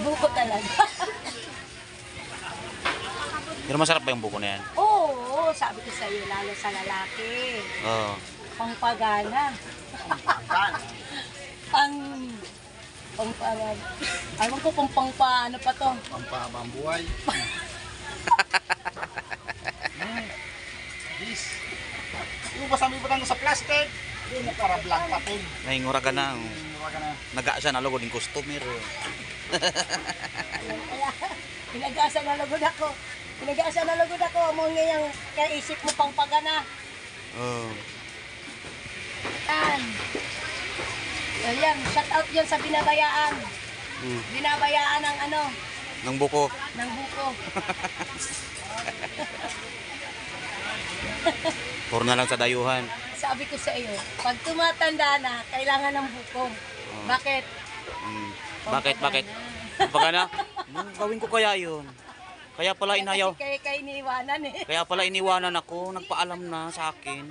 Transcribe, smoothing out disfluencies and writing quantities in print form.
Buko talaga. Pero masarap ba yung buko na yan? Oo, sabi ko sa iyo, lalo sa lalaki. Oo. Pangpagana. Pangpagana. Alam ko kung ano pa to. Pampabang buhay. Bis. Yung basta may butang sa plastic. Hindi para black patin. Nahingura ka na. Mura ka na. Naga siya na logo ng customer. Kaya, pinag-asa na lugod ako. Pinag-asa na lugod ako. Mo ngayang kaisip mo pangpagana. Oo. Yan. Ayan, shout out yan sa binabayaan. Binabayaan ng ano, Ng buko. ng buko. Puro na lang sa dayuhan. Sabi ko sa iyo, pag tumatanda na, kailangan ng buko. Bakit? Bakit? Pagana? Gawin ko kaya yun. Kaya pala inayaw. Kasi kaya iniiwanan eh. Kaya pala iniwanan ako. Nagpaalam na sa akin.